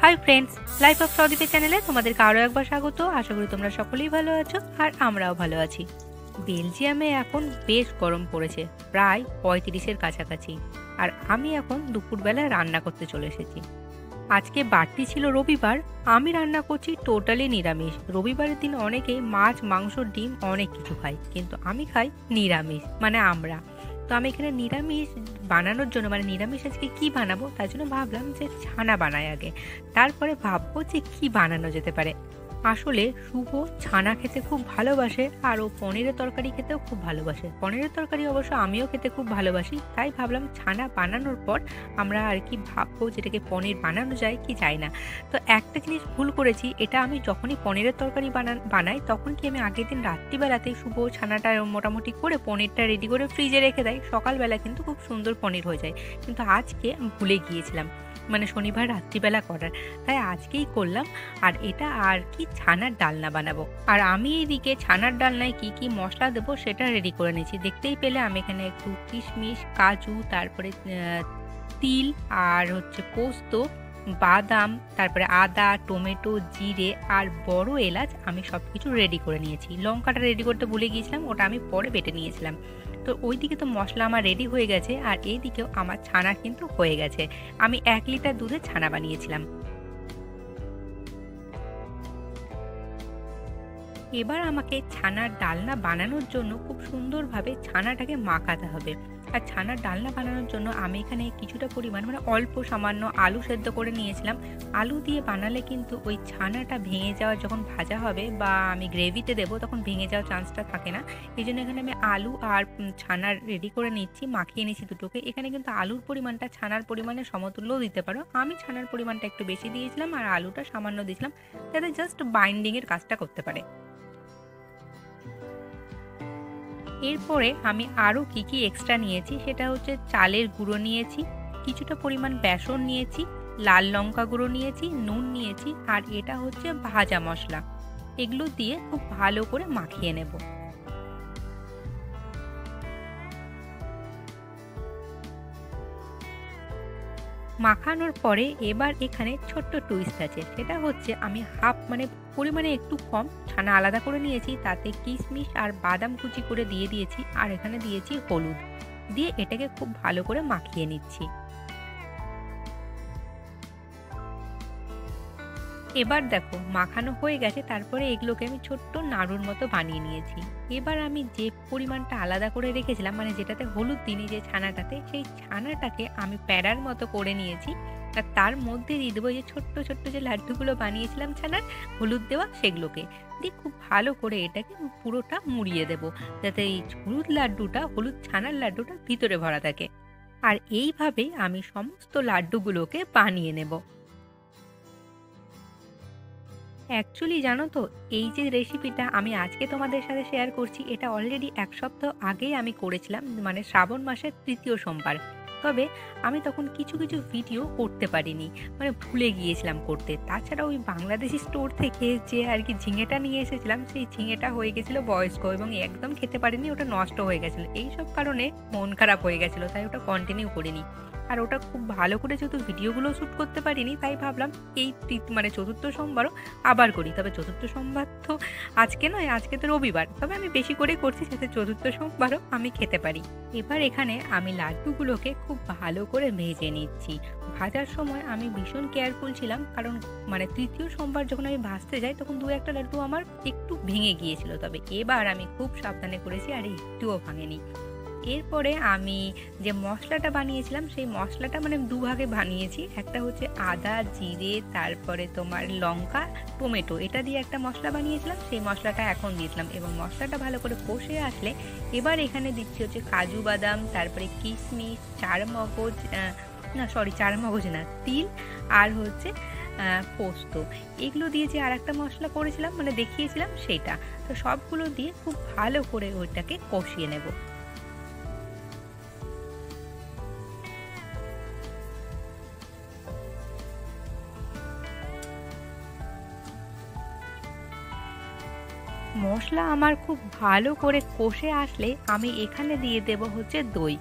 Hi friends, life of সদীপের চ্যানেলে তোমাদেরকে আরও একবার স্বাগত। আশা করি তোমরা সকলেই ভালো আছো আর আমরাও ভালো আছি। বেলজিয়ামে এখন বেশ গরম পড়েছে, প্রায় 35-এর কাছাকাছি। আর আমি এখন দুপুরবেলায় রান্না করতে চলে এসেছি। আজকে বাড়তি ছিল রবিবার, আমি রান্না করছি টোটালি নিরামিষ। রবিবারের দিন অনেকেই মাছ, মাংস, ডিম অনেক কিছু খায়, কিন্তু আমি খাই নিরামিষ, মানে আমরা। তো আমি এখানে নিরামিষ বানানোর জন্য, মানে নিরামিষ আজকে কি বানাবো তার জন্য ভাবলাম যে ছানা বানাই আগে, তারপরে ভাববো যে কি বানানো যেতে পারে। আসলে শুভ ছানা খেতে খুব ভালোবাসে আর ও পনিরের তরকারি খেতেও খুব ভালোবাসে। পনিরের তরকারি অবশ্য আমিও খেতে খুব ভালোবাসি, তাই ভাবলাম ছানা বানানোর পর আমরা আর কি ভাববো যেটাকে পনির বানানো যায় কি যায় না। তো একটা জিনিস ভুল করেছি, এটা আমি যখনই পনিরের তরকারি বানাই তখন কি আমি আগের দিন রাত্রিবেলাতে শুভ ছানাটা মোটামুটি করে পনিরটা রেডি করে ফ্রিজে রেখে দেয়, সকালবেলা কিন্তু খুব সুন্দর পনির হয়ে যায়। কিন্তু আজকে আমি ভুলে গিয়েছিলাম, মানে শনিবার রাত্রিবেলা করার, তাই আজকেই করলাম। আর এটা আর কি ছানার ডালনা বানাবো। আর আমি এইদিকে ছানার ডালনায় কি কি মশলা দেবো সেটা রেডি করে নিয়েছি। দেখতেই পেলে আমি এখানে একটু কিশমিশ, কাজু, তারপরে তিল আর পোস্ত, বাদাম, তারপরে আদা, টমেটো, জিরে আর বড় এলাচ আমি সব কিছু রেডি করে নিয়েছি। লঙ্কাটা রেডি করতে ভুলে গিয়েছিলাম, ওটা আমি পরে বেটে নিয়েছিলাম। তো ওইদিকে তো মশলা আমার রেডি হয়ে গেছে আর এইদিকেও আমার ছানা কিন্তু হয়ে গেছে। আমি 1 লিটার দুধে ছানা বানিয়েছিলাম। এবার আমাকে ছানার ডালনা বানানোর জন্য খুব সুন্দরভাবে ছানাটাকে মাখাতে হবে। আর ছানার ডালনা বানানোর জন্য আমি এখানে কিছুটা পরিমাণ, মানে অল্প সামান্য আলু সেদ্ধ করে নিয়েছিলাম। আলু দিয়ে বানালে কিন্তু ওই ছানাটা ভেঙে যাওয়ার, যখন ভাজা হবে বা আমি গ্রেভিতে দেবো তখন ভেঙে যাওয়ার চান্সটা থাকে না। এই জন্য এখানে আমি আলু আর ছানা রেডি করে নিচ্ছি, মাখিয়ে নিচ্ছি দুটোকে। এখানে কিন্তু আলুর পরিমাণটা ছানার পরিমাণের সমতুল্যও দিতে পারো। আমি ছানার পরিমাণটা একটু বেশি দিয়েছিলাম আর আলুটা সামান্য দিয়েছিলাম, যাতে জাস্ট বাইন্ডিংয়ের কাজটা করতে পারে। এরপরে আমি আরও কি কি এক্সট্রা নিয়েছি সেটা চালের গুঁড়ো নিয়েছি, কিছুটা পরিমাণ বেসন নিয়েছি, লাল লঙ্কা গুঁড়ো নিয়েছি, নুন নিয়েছি আর এটা ভাজা মশলা। এগুলো দিয়ে খুব ভালো করে মাখিয়ে নেব। মাখানোর পরে এবার এখানে ছোট্ট টুইস্ট আছে, সেটা আমি হাফ, মানে পরিমাণে একটু কম ছানা আলাদা করে নিয়েছি, তাতে কিশমিশ আর বাদাম কুচি করে দিয়ে দিয়েছি আর এখানে দিয়েছি হলুদ, দিয়ে এটাকে খুব ভালো করে মাখিয়ে নিচ্ছি। এবার দেখো মাখানো হয়ে গেছে, তারপরে এগুলোকে আমি ছোট্ট নাড়ুর মতো বানিয়ে নিয়েছি। এবার আমি যে পরিমাণটা আলাদা করে রেখেছিলাম, মানে যেটাতে হলুদ দিইনি, যে ছানাটাতে, সেই ছানাটাকে আমি প্যাড়ার মতো করে নিয়েছি। আর তার মধ্যে দিয়ে দেবো যে ছোট্ট ছোট্ট যে লাড্ডুগুলো বানিয়েছিলাম ছানার হলুদ দেওয়া, সেগুলোকে দিয়ে খুব ভালো করে এটাকে পুরোটা মুড়িয়ে দেবো, যাতে এই হলুদ ছানার লাড্ডুটা ভিতরে ভরা থাকে। আর এইভাবেই আমি সমস্ত লাড্ডুগুলোকে বানিয়ে নেব। অ্যাকচুয়ালি জানো তো, এই যে রেসিপিটা আমি আজকে তোমাদের সাথে শেয়ার করছি, এটা অলরেডি 1 সপ্তাহ আগেই আমি করেছিলাম, মানে শ্রাবণ মাসের 3য় সোমবার। তবে আমি তখন কিছু কিছু ভিডিও করতে পারিনি, মানে ভুলে গিয়েছিলাম করতে। তাছাড়া ওই বাংলাদেশি স্টোর থেকে যে আর কি ঝিঙেটা নিয়ে এসেছিলাম, সেই ঝিঙেটা হয়ে গেছিলো বয়স্ক এবং একদম খেতে পারিনি, ওটা নষ্ট হয়ে গেছিলো। এইসব কারণে মন খারাপ হয়ে গেছিলো, তাই ওটা কন্টিনিউ করিনি। আর ওটা খুব ভালো করে যেহেতু ভিডিওগুলো শ্যুট করতে পারিনি, তাই ভাবলাম এই মানে 4র্থ সোমবারও আবার করি। তবে 4র্থ সোমবার তো আজকে নয়, আজকে তো রবিবার, তবে আমি বেশি করে করছি যাতে 4র্থ সোমবারও আমি খেতে পারি। এবার এখানে আমি লাড্ডুগুলোকে খুব ভালো করে ভেজে নিচ্ছি। ভাজার সময় আমি ভীষণ কেয়ারফুল ছিলাম, কারণ মানে 3য় সোমবার যখন আমি ভাজতে যাই তখন 2-1টা লাড্ডু আমার একটু ভেঙে গিয়েছিল। তবে এবার আমি খুব সাবধানে করেছি আর একটুও ভাঙেনি। এরপরে আমি যে মশলাটা বানিয়েছিলাম, সেই মশলাটা মানে 2 ভাগে বানিয়েছি। একটা আদা, জিরে, তারপরে তোমার লঙ্কা, টমেটো, এটা দিয়ে একটা মশলা বানিয়েছিলাম, সেই মশলাটা এখন দিয়েছিলাম। এবং মশলাটা ভালো করে কষে আসলে এবার এখানে দিচ্ছি কাজু বাদাম, তারপরে কিশমিশ, চারমগজ না, তিল আর পোস্ত, এগুলো দিয়ে যে আর একটা মশলা করেছিলাম, মানে দেখিয়েছিলাম, সেটা। তো সবগুলো দিয়ে খুব ভালো করে ওইটাকে কষিয়ে নেব। মশলা আমার খুব ভালো করে কষে আসলে আমি এখানে দিয়ে দেব দই।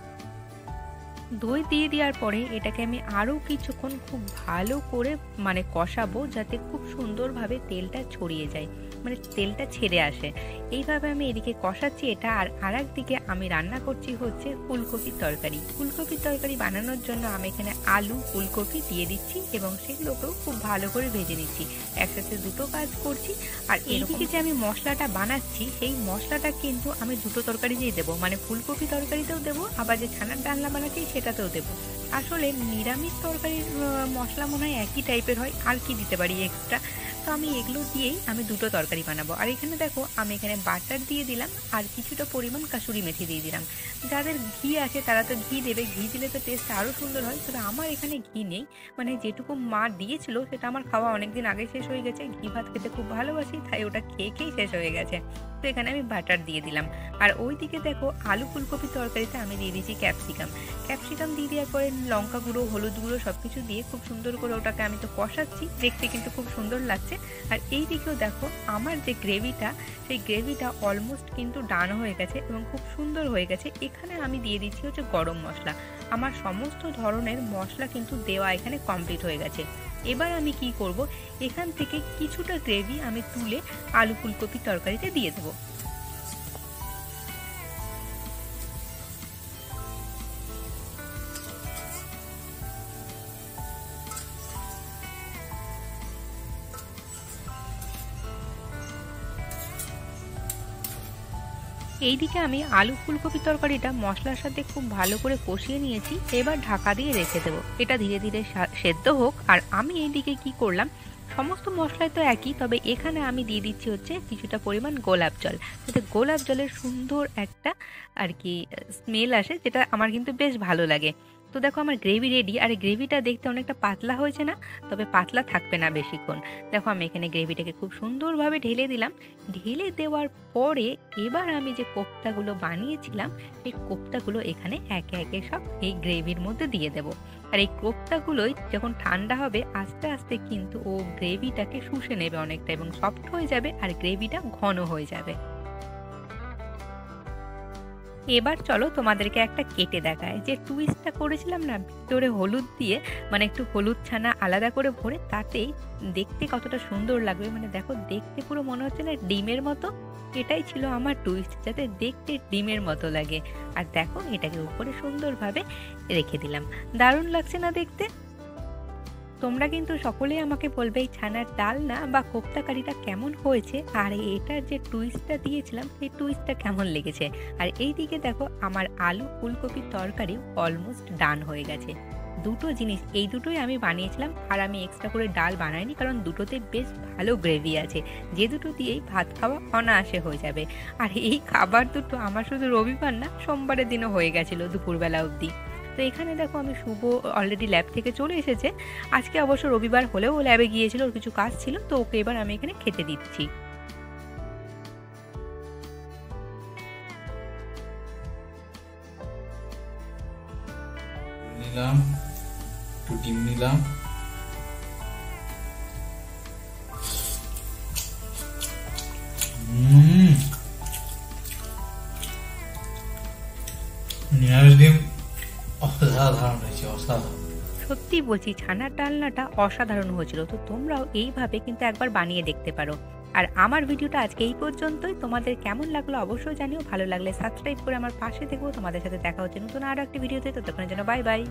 দই দিয়ে দেওয়ার পরে এটাকে আমি আরও কিছুক্ষণ খুব ভালো করে কষাবো, যাতে খুব সুন্দরভাবে তেলটা ছড়িয়ে যায়, তেলটা ছেড়ে আসে। এইভাবে আমি এদিকে কষাচ্ছি এটা, আর আরেক দিকে আমি রান্না করছি হচ্ছে ফুলকপির তরকারি। ফুলকপির তরকারি বানানোর জন্য আমি এখানে আলু ফুলকপি দিয়ে দিচ্ছি এবং সেগুলোকেও খুব ভালো করে ভেজে নিচ্ছি। একসাথে দুটো কাজ করছি। আর এইদিকে যে আমি মশলাটা বানাচ্ছি সেই মশলাটা কিন্তু আমি দুটো তরকারিতেই দেবো, ফুলকপি তরকারিতেও দেবো, আবার যে ছানার ডালনা বানাচ্ছি সেটাতেও দেবো। আসলে নিরামিষ তরকারির মশলা মনে হয় একই টাইপের হয়, আর কি দিতে পারি এক্সট্রা, তো আমি এগুলো দিয়েই আমি দুটো তরকারি বানাবো। আর এখানে দেখো আমি এখানে বাটার দিয়ে দিলাম আর কিছুটা পরিমাণ কাসুরি মেথি দিয়ে দিলাম। যাদের ঘি আছে তারা তো ঘি দেবে, ঘি দিলে তো টেস্ট আরও সুন্দর হয়, তবে আমার এখানে ঘি নেই। যেটুকু মা দিয়েছিল সেটা আমার খাওয়া অনেকদিন আগে শেষ হয়ে গেছে। ঘি ভাত খেতে খুব ভালোবাসি, তাই ওটা খেয়েই শেষ হয়ে গেছে। তো এখানে আমি বাটার দিয়ে দিলাম। আর ওইদিকে দেখো আলু ফুলকপির তরকারিতে আমি দিয়ে দিয়েছি ক্যাপসিকাম দিয়ে দেওয়ার পরে লঙ্কা গুঁড়ো হলুদ গুঁড়ো সব কিছু দিয়ে খুব সুন্দর করে ওটাকে আমি তো কষাচ্ছি, দেখতে কিন্তু খুব সুন্দর লাগছে। আর এই দিকেও দেখো আমার যে গ্রেভিটা, সেই গ্রেভিটা অলমোস্ট কিন্তু ডান হয়ে গেছে এবং খুব সুন্দর হয়ে গেছে। এখানে আমি দিয়ে দিচ্ছি হচ্ছে গরম মশলা। আমার সমস্ত ধরনের মশলা কিন্তু দেওয়া এখানে কমপ্লিট হয়ে গেছে। এবার আমি কি করব, এখান থেকে কিছুটা গ্রেভি আমি তুলে আলু ফুলকপির তরকারিতে দিয়ে দেবো। এইদিকে আমি আলু ফুলকপি তরকারিটা মশলার সাথে খুব ভালো করে কষিয়ে নিয়েছি। এবার ঢাকা দিয়ে রেখে দেবো, এটা ধীরে ধীরে সেদ্ধ হোক। আর আমি এইদিকে কি করলাম, সমস্ত মশলাই তো একই, তবে এখানে আমি দিয়ে দিচ্ছি হচ্ছে কিছুটা পরিমাণ গোলাপ জল, যাতে গোলাপ জলের সুন্দর একটা আর কি স্মেল আসে, যেটা আমার কিন্তু বেশ ভালো লাগে। তো দেখো আমার গ্রেভি রেডি। আর গ্রেভিটা দেখতে অনেকটা পাতলা হয়েছে না, তবে পাতলা থাকবে না বেশিক্ষণ। দেখো আমি এখানে গ্রেভিটাকে খুব সুন্দরভাবে ঢেলে দিলাম। ঢেলে দেওয়ার পরে এবার আমি যে কোপ্তাগুলো বানিয়েছিলাম সেই কোপ্তাগুলো এখানে একে একে সব এই গ্রেভির মধ্যে দিয়ে দেবো। আর এই কোপ্তাগুলোই যখন ঠান্ডা হবে আস্তে আস্তে কিন্তু ও গ্রেভিটাকে শুষে নেবে অনেকটা, এবং সফট হয়ে যাবে আর গ্রেভিটা ঘন হয়ে যাবে। এবার চলো তোমাদেরকে একটা কেটে দেখায়, যে টুইস্টটা করেছিলাম না ভিতরে হলুদ দিয়ে, একটু হলুদ ছানা আলাদা করে ভরে, তাতেই দেখতে কতটা সুন্দর লাগবে। দেখো দেখতে পুরো মনে হচ্ছে না ডিমের মতো, এটাই ছিল আমার টুইস্ট, যাতে দেখতে ডিমের মতো লাগে। আর দেখো এটাকে উপরে সুন্দরভাবে রেখে দিলাম, দারুণ লাগছে না দেখতে? তোমরা কিন্তু সকলেই আমাকে বলবে এই ছানার ডালনা বা কোপ্তা কারিটা কেমন হয়েছে, আর এটার যে টুইস্টটা দিয়েছিলাম সেই টুইস্টটা কেমন লেগেছে। আর এই দিকে দেখো আমার আলু ফুলকপির তরকারিও অলমোস্ট ডান হয়ে গেছে। দুটো জিনিস, এই দুটোই আমি বানিয়েছিলাম, আর আমি এক্সট্রা করে ডাল বানাইনি, কারণ দুটোতে বেশ ভালো গ্রেভি আছে, যে দুটো দিয়েই ভাত খাওয়া অনায়াসে হয়ে যাবে। আর এই খাবার দুটো আমার শুধু রবিবার না, সোমবারের দিনও হয়ে গেছিলো দুপুরবেলা অবধি। তো এখানে দেখো আমি শুভ অলরেডি ল্যাব থেকে চলে এসেছে। আজকে অবশ্য রবিবার হলেও ও ল্যাবে গিয়েছিল, ওর কিছু কাজ ছিল, তো ওকে এবার আমি এখানে খেতে দিচ্ছি। নিলাম, একটু ডিম নিলাম, নিরামিষ ডিম অসাধারণ হয়েছে, অসাধারণ। সত্যি বলছি, ছানার ডালনাটা অসাধারণ হয়েছিল। তো তোমরাও এইভাবে কিন্তু একবার বানিয়ে দেখতে পারো। আর আমার ভিডিওটা আজকে এই পর্যন্তই। তোমাদের কেমন লাগলো অবশ্যই জানিও। ভালো লাগলে সাবস্ক্রাইব করে আমার পাশে থেকো। তোমাদের সাথে দেখা হচ্ছে নতুন আরো একটি ভিডিওতে। ততক্ষণের জন্য বাই বাই।